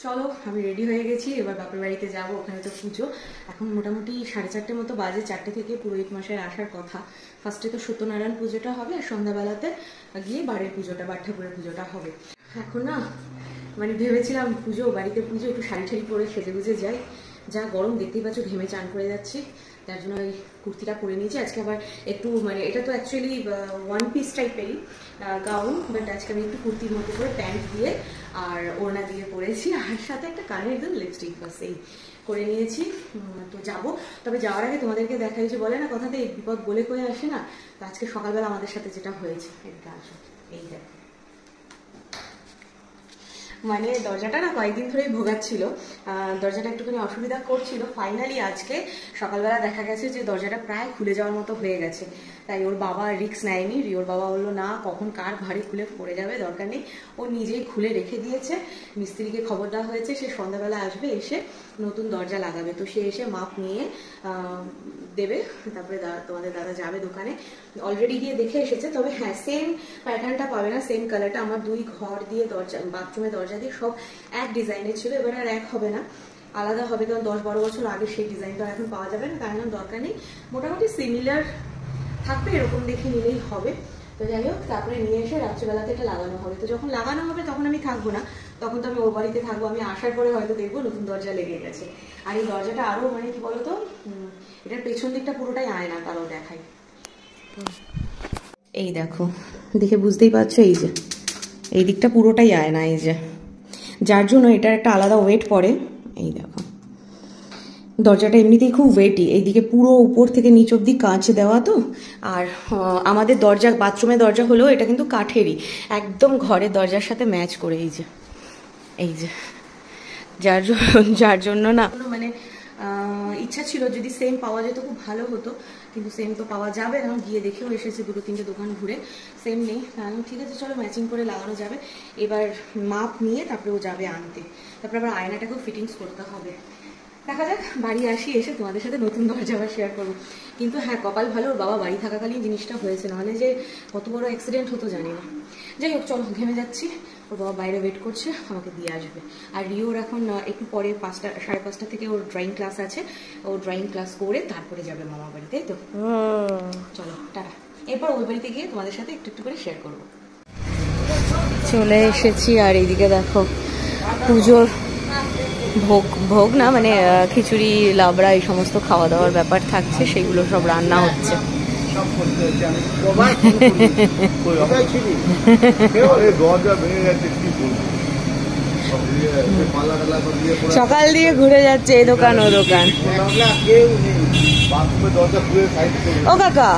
চলো আমি রেডি হয়ে গেছি, এবার বাপের বাড়িতে যাবো, ওখানে তো পুজো। এখন মোটামুটি 4:30 মতো বাজে, 4টে থেকে পুরোহিত মশাই আসার কথা। ফার্স্টে তো সত্যনারায়ণ পুজোটা হবে, আর সন্ধ্যাবেলাতে গিয়ে বাড়ির পুজোটা, বাড় ঠাকুরের পুজোটা হবে। এখন না মানে ভেবেছিলাম পুজো, বাড়িতে পুজো, একটু শাড়ি ঠাড়ি পরে সেজে গুজে যাই। যা গরম দেখতেই পাচ্ছ, ঘেমে চান করে যাচ্ছি, তার জন্য ওই কুর্তিটা পরে নিয়েছি। আজকে আবার একটু মানে এটা তো অ্যাকচুয়ালি ওয়ান পিস টাইপেরই গাউন, বাট আজকে আমি একটু কুর্তির মতো করে প্যান্ট দিয়ে আর ওড়না দিয়ে পরেছি, আর সাথে একটা কানের দুল, লিপস্টিক, বাস এই করে নিয়েছি। তো যাবো, তবে যাওয়ার আগে তোমাদেরকে দেখাই, যে বলে না কথাতে বিপদ বলে কয়ে আসে না, তো আজকে সকালবেলা আমাদের সাথে যেটা হয়েছে এটা আসো, এই দেখো। মানে দরজাটা না কয়েকদিন ধরেই ভোগাচ্ছিল, দরজাটা একটুখানি অসুবিধা করছিল। ফাইনালি আজকে সকালবেলা দেখা গেছে যে দরজাটা প্রায় খুলে যাওয়ার মতো হয়ে গেছে। তাই ওর বাবা রিস্ক নেয়নি, রিওর বাবা বললো না, কখন কার ভারী খুলে পড়ে যাবে, দরকার নেই, ও নিজেই খুলে রেখে দিয়েছে। মিস্ত্রিকে খবর দেওয়া হয়েছে, সে সন্ধ্যাবেলা আসবে, এসে নতুন দরজা লাগাবে। তো সে এসে মাপ নিয়ে দেবে, তারপরে তোমাদের দাদা যাবে দোকানে, অলরেডি গিয়ে দেখে এসেছে। তবে হ্যাঁ, সেম প্যাটার্নটা পাবে না, সেম কালারটা। আমার দুই ঘর দিয়ে দরজা, বাথরুমের দরজা দিয়ে সব এক ডিজাইনের ছিল, এবার আর এক হবে না, আলাদা হবে, কারণ 10-12 বছর আগে সেই ডিজাইনটা এখন পাওয়া যাবে না, তাই জন্য দরকার নেই, মোটামুটি সিমিলার থাকবে, এরকম দেখে নিলেই হবে। তো যাই হোক, তারপরে নিয়ে এসে রাত্রিবেলাতে এটা লাগানো হবে। তো যখন লাগানো হবে তখন আমি থাকবো না, তখন তো আমি ওর বাড়িতে থাকবো। আমি আসার পরে হয়তো দেখবো নতুন দরজা লেগে গেছে। আর এই দরজাটা আরো মানে কি বলতো, এটার পেছন দিকটা পুরোটাই আয়না, তারও দেখাই। এই দেখো, দেখে বুঝতেই পারছো, এই যে এই দিকটা পুরোটাই আয়না, এই যে, যার জন্য এটার একটা আলাদা ওয়েট পড়ে। এই দেখো, দরজাটা এমনিতেই খুব ওয়েটি, এইদিকে পুরো উপর থেকে নিচ অব্দি কাঁচ দেওয়া তো। আর আমাদের দরজা, বাথরুমের দরজা হলেও এটা কিন্তু কাঠেরই, একদম ঘরের দরজার সাথে ম্যাচ করে। এই যে এই যে, যার জন্য না মানে ইচ্ছা ছিল যদি সেম পাওয়া যেত খুব ভালো হতো, কিন্তু সেম তো পাওয়া যাবে না। গিয়ে দেখেও এসেছে, 2-3টে দোকান ঘুরে, সেম নেই। ঠিক আছে, চলো ম্যাচিং করে লাগানো যাবে। এবার মাপ নিয়ে তারপরে ও যাবে আনতে, তারপরে আবার আয়নাটাকেও ফিটিংস করতে হবে। দেখা যাক, বাড়ি আসি, এসে তোমাদের সাথে নতুন দরজা আবার শেয়ার করবো। কিন্তু হ্যাঁ, কপাল ভালো ওর বাবা বাড়ি থাকাকালীন জিনিসটা হয়েছে, নাহলে যে কত বড় অ্যাক্সিডেন্ট হতো জানি না। যাই হোক, চলো, ঘেমে যাচ্ছি, ওর বাবা বাইরে ওয়েট করছে, আমাকে দিয়ে আসবে। আর রিওর এখন একটু পরে 5টা-5:30 থেকে ওর ড্রয়িং ক্লাস আছে, ও ড্রয়িং ক্লাস করে তারপরে যাবে মামা বাড়ি, তাই তো? চলো টাটা। এরপর ওই বাড়িতে গিয়ে তোমাদের সাথে একটু একটু করে শেয়ার করবো। চলে এসেছি, আর এইদিকে দেখো পুজোর ভোগ না মানে খিচুড়ি, লাবড়া, এই সমস্ত খাওয়া দাওয়ার ব্যাপার থাকছে, সেগুলো সব রান্না হচ্ছে। সকাল দিয়ে ঘুরে যাচ্ছে এই দোকান ও দোকান। ও কাকা,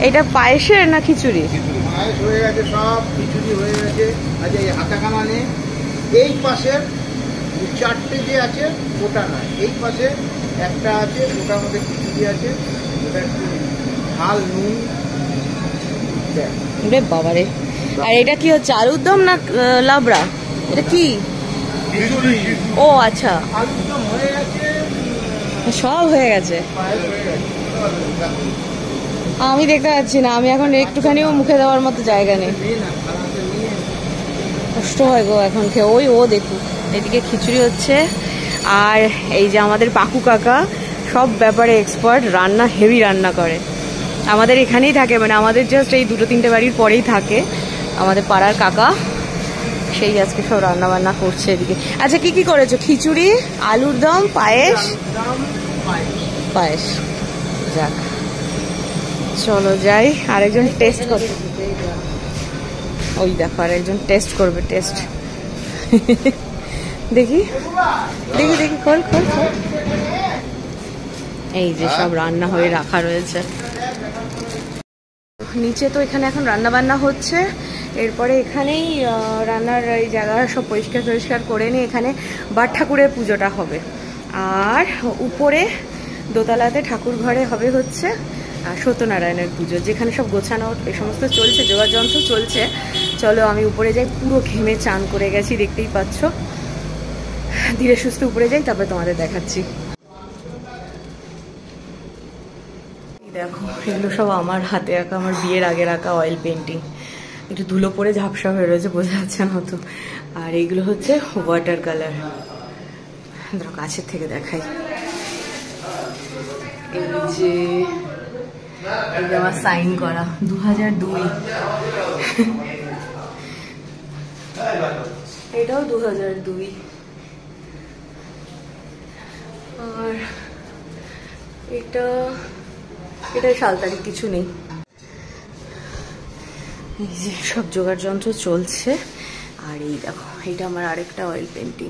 এটা পায়েসের না খিচুড়ি? পায়েস হয়ে গেছে, সব খিচুড়ি হয়ে গেছে। আচ্ছা, এই হাতাখানা নেই, এই পাশে 4টে যে আছে ওটা নয়, এই পাশে একটা আছে, ওটার মধ্যে খিচুড়ি আছে, ওটা একটু ঝাল নুন। বাবারে, আর এটা কি হচ্ছে, আলুর দম না লাবড়া? এটা কি? ও আচ্ছা, আলুর দম হয়ে গেছে, সব হয়ে গেছে। আমি দেখতে পাচ্ছি না, আমি এখন একটুখানিও মুখে দেওয়ার মতো জায়গা নেই, কষ্ট হয় গো এখন খেয়ে। ওই ও দেখুক, এদিকে খিচুড়ি হচ্ছে, আর এই যে আমাদের পাকু কাকা সব ব্যাপারে এক্সপার্ট, রান্না হেভি রান্না করে, আমাদের এখানেই থাকে, মানে আমাদের জাস্ট এই 2-3টে বাড়ির পরেই থাকে আমাদের পাড়ার কাকা, সেই আজকে সব রান্না বান্না করছে এদিকে। আচ্ছা, কি কি করেছো? খিচুড়ি, আলুর দম, পায়েস। পায়েস, যাক, চলো যাই, আরেকজন টেস্ট করবে। ওই দেখো, আরেকজন টেস্ট করবে, টেস্ট দেখি দেখি দেখি, খোল খোল খোল। এই যে সব রান্না হয়ে রাখা রয়েছে নিচে, তো এখানে এখন রান্না বান্না হচ্ছে। এরপরে এখানেই রান্নার এই জায়গা সব পরিষ্কার করে নিয়ে এখানে বাট ঠাকুরের পুজোটা হবে। আর উপরে দোতলাতে ঠাকুর ঘরে হবে হচ্ছে সত্যনারায়ণের পুজো, যেখানে সব গোছানো এই সমস্ত চলছে, জোগাড় যন্ত্র চলছে। চলো আমি উপরে যাই, পুরো ঘেমে চান করে গেছি, দেখতেই পাচ্ছ। ধীরে সুস্থে উপরে যাই, তারপরে তোমাদের দেখাচ্ছি। দেখো, এগুলো সব আমার হাতে আঁকা, আমার বিয়ের আগের আঁকা অয়েল পেন্টিং, একটু ধুলো পরে ঝাপসা হয়ে রয়েছে, বোঝা যাচ্ছে না তো। আর এইগুলো হচ্ছে ওয়াটার কালার, ধরো কাছের থেকে দেখাই, এই যে আমার সাইন করা 2002, এটাও 2002, আর এটা সাল তারিখ কিছু নেই। এই যে সব জোগাড় যন্ত্র চলছে। আর এই দেখো, এটা আমার আরেকটা অয়েল পেন্টিং,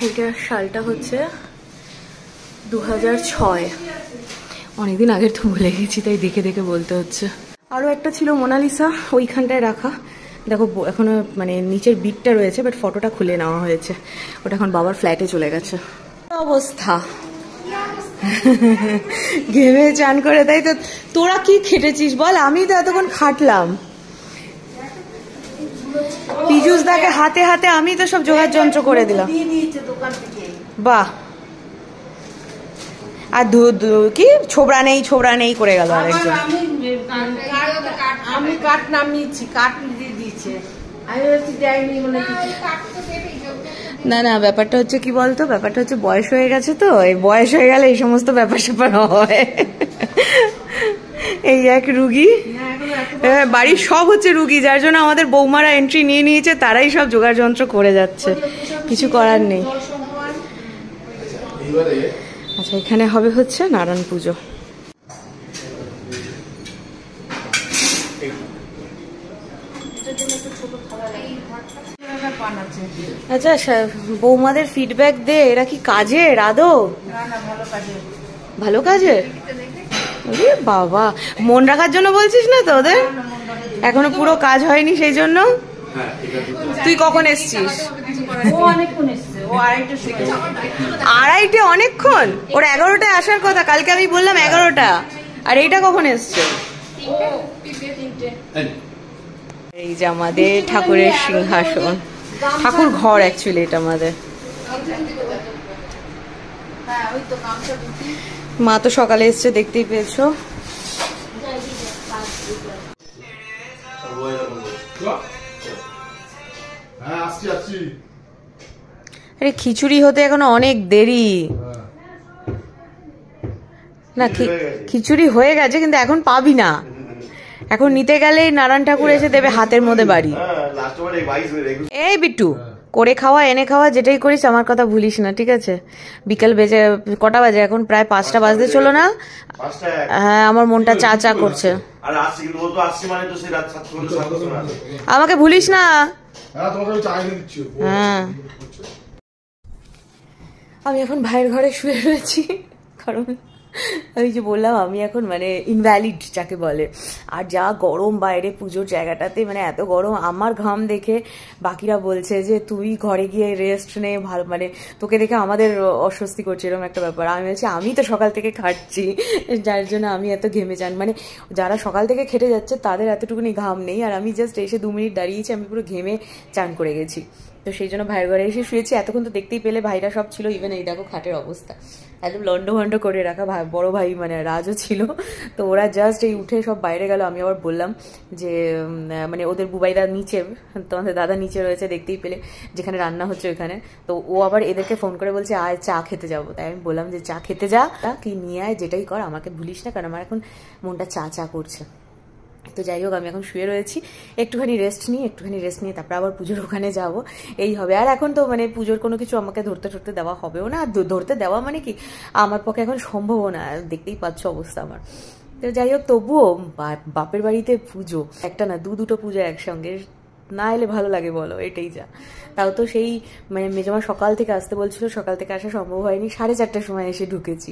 এইটার সালটা হচ্ছে 2006, অনেকদিন আগের তো ভুলে গেছি, তাই দেখে দেখে বলতে হচ্ছে। আরও একটা ছিল মোনালিসা, ওইখানটায় রাখা, দেখো এখনো মানে নিচের বিটটা রয়েছে, বাট ফটোটা খুলে নেওয়া হয়েছে, ওটা এখন বাবার ফ্ল্যাটে চলে গেছে। অবস্থা ঘেমে চান করে, তাই তো। তোরা কি খেটেছিস বল, আমি তো এতক্ষণ খাটলাম। পিজুস দাকে হাতে হাতে আমি তো সব জোগাড় যন্ত্র করে দিলাম। বাহ, আর কি ছোবড়া নেই করে গেল আরেকজন। আমি কাঠ নামিয়েছি, কাঠ দিয়ে দিয়েছে, আমি বলছি যাইনি মনে না না, ব্যাপারটা হচ্ছে কি বলতো, ব্যাপারটা হচ্ছে বয়স হয়ে গেছে তো, এই বয়স হয়ে গেলে এই সমস্ত ব্যাপার স্যাপার হয়। এই এক রুগী, বাড়ির সব হচ্ছে রুগী, যার জন্য আমাদের বৌমারা এন্ট্রি নিয়ে নিয়েছে, তারাই সব জোগাড় যন্ত্র করে যাচ্ছে, কিছু করার নেই। আচ্ছা, এখানে হবে হচ্ছে নারায়ণ পুজো। আচ্ছা, বৌমাদের ফিডব্যাক দে, এরা কি কাজের আদৌ? ভালো কাজের? বাবা, মন রাখার জন্য বলছিস না তো ওদের? এখনো পুরো কাজ হয়নি সেই জন্য? তুই কখন এসছিস? আড়াইটে? অনেকক্ষণ। ওর 11টায় আসার কথা, কালকে আমি বললাম 11টা, আর এইটা কখন এসছে? এই যে আমাদের ঠাকুরের সিংহাসন, ঠাকুর ঘর অ্যাকচুয়ালি এটা আমাদের। মা তো সকালে এসছে, দেখতেই পেয়েছো। আরে খিচুড়ি হতে এখনো অনেক দেরি। না, খিচুড়ি হয়ে গেছে, কিন্তু এখন পাবি না, এখন নিতে গেলেই নারায়ণ ঠাকুর এসে দেবে হাতের মধ্যে বাড়ি। এই বিট্টু, করে খাওয়া এনে খাওয়া যেটাই করিস আমার কথা ভুলিস না, ঠিক আছে? বিকেল বেজে কটা বাজে এখন? প্রায় 5টা বাজতে চলো না? হ্যাঁ, আমার মনটা চা চা করছে। আমাকে ভুলিস না। হ্যাঁ, আমি এখন ভাইয়ের ঘরে শুয়ে রয়েছি, কারণ আমি যে বললাম আমি এখন মানে ইনভ্যালিড যাকে বলে। আর যা গরম বাইরে পুজোর জায়গাটাতে, মানে এত গরম, আমার ঘাম দেখে বাকিরা বলছে যে তুই ঘরে গিয়ে রেস্ট নে, ভালো, মানে তোকে দেখে আমাদের অস্বস্তি করছে, এরকম একটা ব্যাপার। আমি বলছি আমি তো সকাল থেকে খাটছি, যার জন্য আমি এত ঘেমে যান, মানে যারা সকাল থেকে খেটে যাচ্ছে তাদের এতটুকুনি ঘাম নেই, আর আমি জাস্ট এসে 2 মিনিট দাঁড়িয়েছি, আমি পুরো ঘেমে চান করে গেছি। তো সেই জন্য ভাইয়ের ঘরে এসে শুয়েছি। এতক্ষণ তো দেখতেই পেলে ভাইরা সব ছিল, ইভেন এই দেখো খাটের অবস্থা একদম লন্ডভন্ড করে রাখা। বড় ভাই মানে রাজও ছিল, তো ওরা জাস্ট এই উঠে সব বাইরে গেল। আমি আবার বললাম যে মানে ওদের বুবাইদা নিচে, তোমাদের দাদা নিচে রয়েছে, দেখতেই পেলে যেখানে রান্না হচ্ছে ওইখানে। তো ও আবার এদেরকে ফোন করে বলছে আয় চা খেতে যাবো। তাই আমি বললাম যে চা খেতে যা, কি নিয়ে আয়, যেটাই কর, আমাকে ভুলিস না, কারণ আমার এখন মনটা চা চা করছে। তো যাই হোক, আমি এখন শুয়ে রয়েছি, একটুখানি রেস্ট নিয়ে তারপর আবার পুজোর ওখানে যাব, এই হবে। আর এখন তো মানে পুজোর কোনো কিছু আমাকে ধরতে দেওয়া হবেও না, ধরতে দেওয়া মানে কি আমার পক্ষে এখন সম্ভবও না, দেখতেই পাচ্ছ অবস্থা আমার। তো যাই হোক, তবুও বাপের বাড়িতে পুজো, একটা না দুটো পুজো একসঙ্গে না এলে ভালো লাগে বলো, এটাই যা। তাও তো সেই মানে মেজমা সকাল থেকে আসতে বলছিল, সকাল থেকে আসা সম্ভব হয়নি, 4:30টার সময় এসে ঢুকেছি।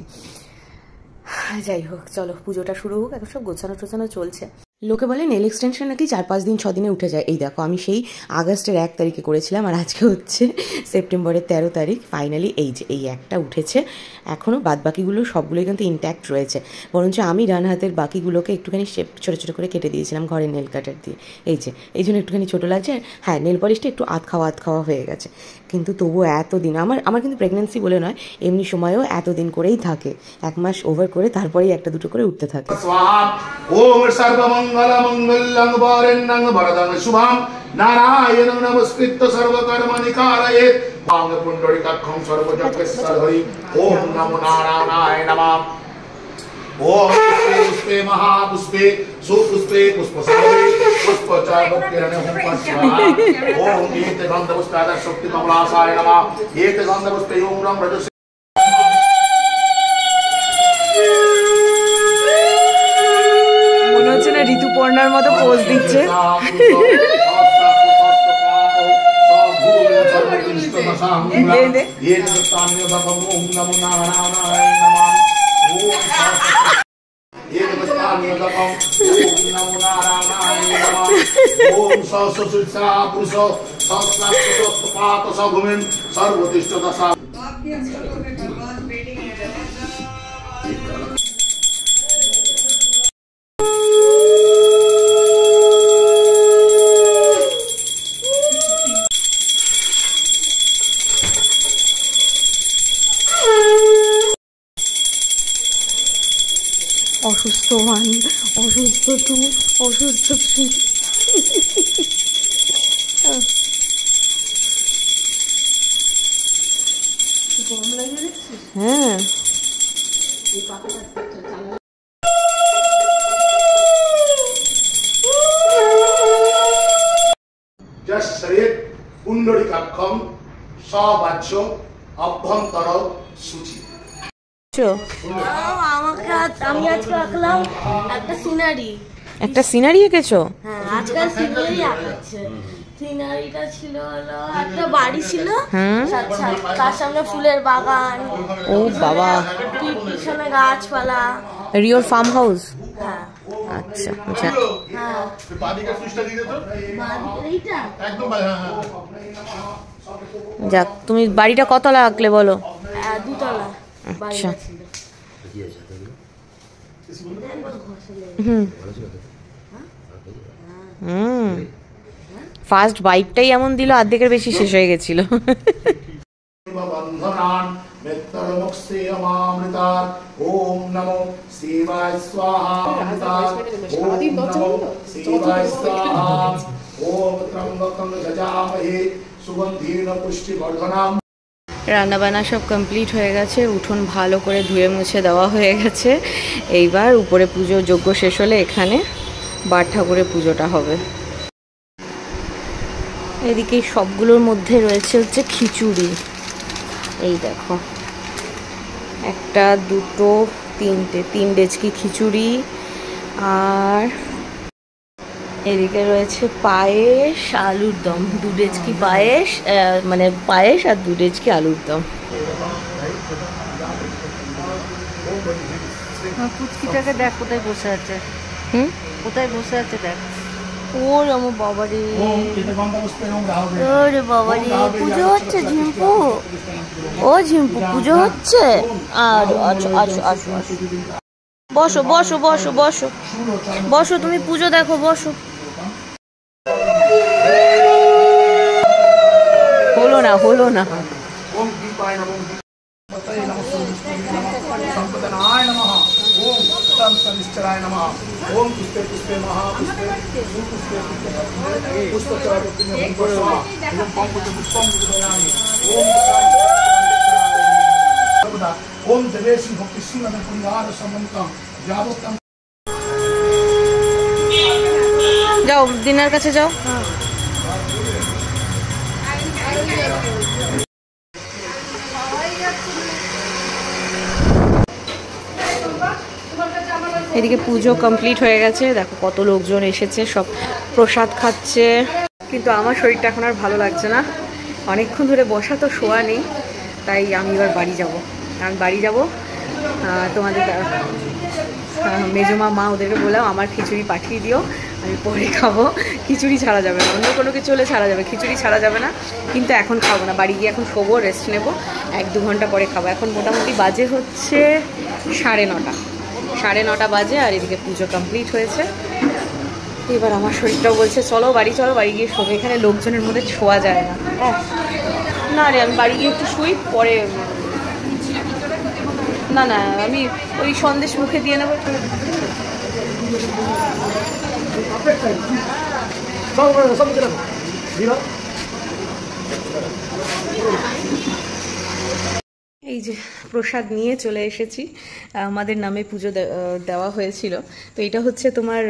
যাই হোক, চলো পুজোটা শুরু হোক। এখন সব গোছানো টোছানো চলছে। লোকে বলে নেল এক্সটেনশন নাকি 4-5 দিন 6 দিনে উঠে যায়। এই দেখো, আমি সেই আগস্টের 1 তারিখে করেছিলাম, আর আজকে হচ্ছে সেপ্টেম্বরের 13 তারিখ। ফাইনালি এই যে এই একটা উঠেছে, এখনও বাদ বাকিগুলো সবগুলোই কিন্তু ইনট্যাক্ট রয়েছে। বরঞ্চ আমি ডান হাতের বাকিগুলোকে একটুখানি ছোটো ছোটো করে কেটে দিয়েছিলাম ঘরের নেল কাটার দিয়ে, এই জন্য একটুখানি ছোটো লাগছে। হ্যাঁ, নেল পলিশটা একটু আধ খাওয়া হয়ে গেছে, কিন্তু তবুও এতদিন আমার কিন্তু প্রেগনেন্সি বলে নয়, এমনি সময়েও এতদিন করেই থাকে, 1 মাস ওভার করে তারপরেই একটা দুটো করে উঠতে থাকে। नारायण नमस्कृत्य सर्वकर्मणि कारयेत् वांग पुंडरीकाक्षं सर्वजगत्सर्वहरि ओम नमो नारायणाय नमः ओम पुष्पे पुष्पे महापुष्पे सुपुष्पे पुष्पसर्वे पुष्पचारुक्यरणे ओम स्वाहा ओम एते गंधपुष्पाद शक्ति कमलासाय नमः एते गंधपुष्पे ओम रम रजस মনে হচ্ছে না ঋতুপর্ণার মতো পোজ দিচ্ছে। অসুস্থ 1, অসুস্থ 2, অসুস্থ 3। হ্যাঁ যশ্রেত পুণ্ডরীকাক্ষম সবাচ্য অভ্যন্তর সূচি। আমি আজকে আঁকলাম একটা সিনারি। একটা সিনারি এঁকেছো? হ্যাঁ, আজকাল সিনারি আঁকাচ্ছে। সিনারিটা ছিল হলো একটা বাড়ি ছিল, তার সামনে ফুলের বাগান, ও বাবা, পিছনে গাছপালা। রিওর ফার্ম হাউস? হ্যাঁ। আচ্ছা আচ্ছা। হ্যাঁ, বাদিকে সুইচটা দিয়ে দাও এইটা একদম। হ্যাঁ যাক, তুমি বাড়িটা কতলা আঁকলে বলো? 2 তলা আচ্ছা। ছিল। ফার্স্ট বাইটটাই এমন দিল, অর্ধেকের বেশি শেষ হয়ে গেছিল। ওম নমো শিবায় স্বাহা। ওম নমো শিবায় স্বাহা। ওম ত্রম্বকং যজামহে সুগন্ধিন পুষ্টিবর্ধনম। রান্নাবান্না সব কমপ্লিট হয়ে গেছে, উঠোন ভালো করে ধুয়ে মুছে দেওয়া হয়ে গেছে। এইবার উপরে পুজো যজ্ঞ শেষ হলে এখানে বার ঠাকুরের পুজোটা হবে। এদিকে সবগুলোর মধ্যে রয়েছে হচ্ছে খিচুড়ি। এই দেখো, 1, 2, 3 ডেচকি খিচুড়ি, আর এদিকে রয়েছে পায়েস, আলুর দম। 2 ডেচকি পায়েস, মানে পায়েস আর 2 ডেচকি আলুর দম। পুচকিটাকে দেখ কোথায় বসে আছে। কোথায় বসে আছে দেখ। ওরে আমার বাবারে, ওরে বাবা রে, পুজো হচ্ছে ঝিম্পু। ও ঝিম্পু, পুজো হচ্ছে? আর আচ্ছা আচ্ছা আচ্ছা, বসো বসো বসো বসো বসো, তুমি পুজো দেখো, বসো। হলো না হলো না। ওম দীপায় নমঃ পতয়ে নমঃ সম্পদনায় নমঃ ওম তম সনিশ্চরায় নমঃ ওম পুষ্পে পুষ্পে মহাপুষ্পে সুপুষ্পে পুষ্পচারুক্যে পুষ্পস্বা ওম পঙ্কজে পুষ্পম দয়ামি ওম দেবেশি ভক্তি শ্রীমদ পরিবার সম্বন্ধম যাবতম। যাও দিনার কাছে যাও। এদিকে পুজো কমপ্লিট হয়ে গেছে, দেখো কত লোকজন এসেছে, সব প্রসাদ খাচ্ছে। কিন্তু আমার শরীরটা এখন আর ভালো লাগছে না, অনেকক্ষণ ধরে বসা তো শোয়া নেই, তাই আমি এবার বাড়ি যাব। আমি বাড়ি যাব, তোমাদের মেজমা মা ওদেরকে বললাম আমার খিচুড়ি পাঠিয়ে দিও, আমি পরে খাবো। খিচুড়ি ছাড়া যাবে না, অন্য কোনো কিছু হলে ছাড়া যাবে, খিচুড়ি ছাড়া যাবে না। কিন্তু এখন খাবো না, বাড়ি গিয়ে এখন শোবো, রেস্ট নেবো, 1-2 ঘন্টা পরে খাবো। এখন মোটামুটি বাজে হচ্ছে 9:30 বাজে, আর এদিকে পুজো কমপ্লিট হয়েছে। এবার আমার শরীরটাও বলছে চলো বাড়ি চলো, বাড়ি গিয়ে শোবো। এখানে লোকজনের মধ্যে শোয়া যায় না। না রে, আমি বাড়ি গিয়ে একটু শুই, পরে না না আমি ওই সন্দেশ মুখে দিয়ে নেবো। সব এই যে প্রসাদ নিয়ে চলে এসেছি, আমাদের নামে পুজো দেওয়া হয়েছিল। তো এটা হচ্ছে তোমার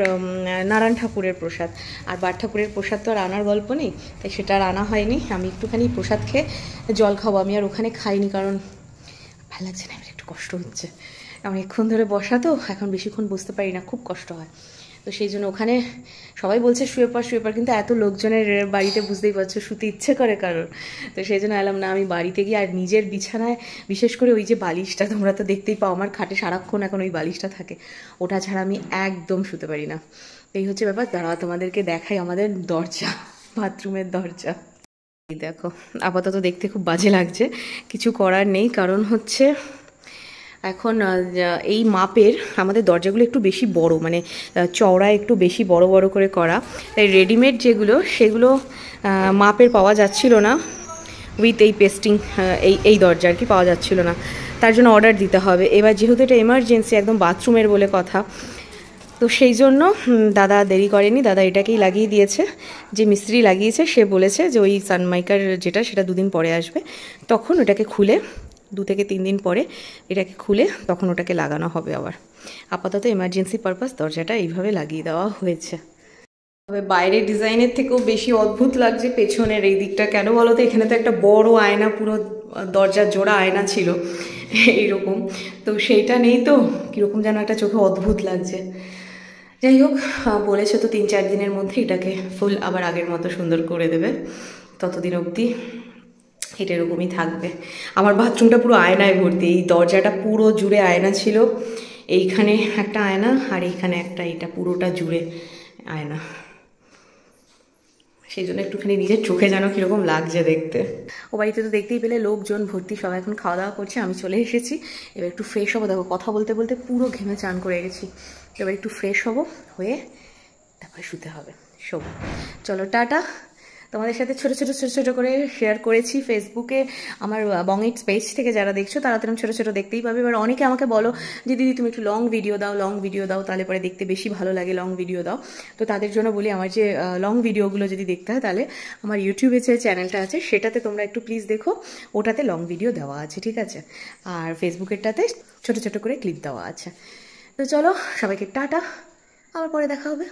নারায়ণ ঠাকুরের প্রসাদ, আর বার ঠাকুরের প্রসাদ তো আর আনার গল্প নেই, তাই সেটা আর আনা হয়নি। আমি একটুখানি প্রসাদ খেয়ে জল খাবো, আমি আর ওখানে খাইনি, কারণ ভালো লাগছে না, আমার একটু কষ্ট হচ্ছে। অনেকক্ষণ ধরে বসা তো, এখন বেশিক্ষণ বসতে পারি না, খুব কষ্ট হয়। তো সেই জন্য ওখানে সবাই বলছে শুয়ে পড়, কিন্তু এত লোকজনের বাড়িতে বুঝতেই পারছো শুতে ইচ্ছে করে কারোর। তো সেই জন্য এলাম না, আমি বাড়িতে গিয়ে আর নিজের বিছানায়, বিশেষ করে ওই যে বালিশটা তোমরা তো দেখতেই পাও, আমার খাটে সারাক্ষণ এখন ওই বালিশটা থাকে, ওটা ছাড়া আমি একদম শুতে পারি না। এই হচ্ছে ব্যাপার। দাঁড়াও তোমাদেরকে দেখাই আমাদের দরজা, বাথরুমের দরজা। দেখো আপাতত দেখতে খুব বাজে লাগছে, কিছু করার নেই, কারণ হচ্ছে এখন এই মাপের আমাদের দরজাগুলো একটু বেশি বড়, মানে চওড়া একটু বেশি বড় বড় করে করা, তাই রেডিমেড যেগুলো সেগুলো মাপের পাওয়া যাচ্ছিল না, উইথ এই পেস্টিং এই দরজা আর কি পাওয়া যাচ্ছিল না, তার জন্য অর্ডার দিতে হবে। এবার যেহেতু এটা এমার্জেন্সি একদম বাথরুমের বলে কথা, তো সেই জন্য দাদা দেরি করেনি, দাদা এটাকেই লাগিয়ে দিয়েছে। যে মিস্ত্রি লাগিয়েছে সে বলেছে যে ওই সানমাইকার যেটা সেটা 2 দিন পরে আসবে, তখন ওটাকে খুলে 2 থেকে 3 দিন পরে এটাকে খুলে তখন ওটাকে লাগানো হবে আবার। আপাতত এমার্জেন্সি পারপাস দরজাটা এইভাবে লাগিয়ে দেওয়া হয়েছে। তবে বাইরের ডিজাইনের থেকেও বেশি অদ্ভুত লাগছে পেছনের এই দিকটা, কেন বলো তো, এখানে তো একটা বড় আয়না, পুরো দরজার জোড়া আয়না ছিল এইরকম, তো সেইটা নেই, তো কীরকম যেন একটা চোখে অদ্ভুত লাগছে। যাই হোক, বলেছে তো 3-4 দিনের মধ্যে এটাকে ফুল আবার আগের মতো সুন্দর করে দেবে, ততদিন অবধি এটা এরকমই থাকবে। আমার বাথরুমটা পুরো আয়নায় ভর্তি, এই দরজাটা পুরো জুড়ে আয়না ছিল, এইখানে একটা আয়না আর এইখানে একটা, এটা পুরোটা জুড়ে আয়না, সেই জন্য একটুখানি নিজের চোখে যেন কীরকম লাগছে দেখতে। ও বাড়িতে তো দেখতেই পেলে লোকজন ভর্তি, সবাই এখন খাওয়া দাওয়া করছে, আমি চলে এসেছি। এবার একটু ফ্রেশ হবো, দেখো কথা বলতে বলতে পুরো ঘেমে চান করে গেছি। এবার একটু ফ্রেশ হবো, হয়ে তারপরে শুতে হবে। শোবো, চলো টাটা। তোমাদের সাথে ছোট করে শেয়ার করেছি ফেসবুকে, আমার বংইটস পেজ থেকে যারা দেখছো তারা তো ছোট দেখতেই পাবে। এবার অনেকে আমাকে বলো যে দিদি তুমি একটু লং ভিডিও দাও, তাহলে পরে দেখতে বেশি ভালো লাগে, লং ভিডিও দাও। তো তাদের জন্য বলি, আমার যে লং ভিডিওগুলো যদি দেখতে হয় তাহলে আমার ইউটিউবে যে চ্যানেলটা আছে সেটাতে তোমরা একটু প্লিজ দেখো, ওটাতে লং ভিডিও দেওয়া আছে, ঠিক আছে? আর ফেসবুকেরটাতে ছোট করে ক্লিপ দেওয়া আছে। তো চলো সবাইকে টাটা, আবার পরে দেখা হবে।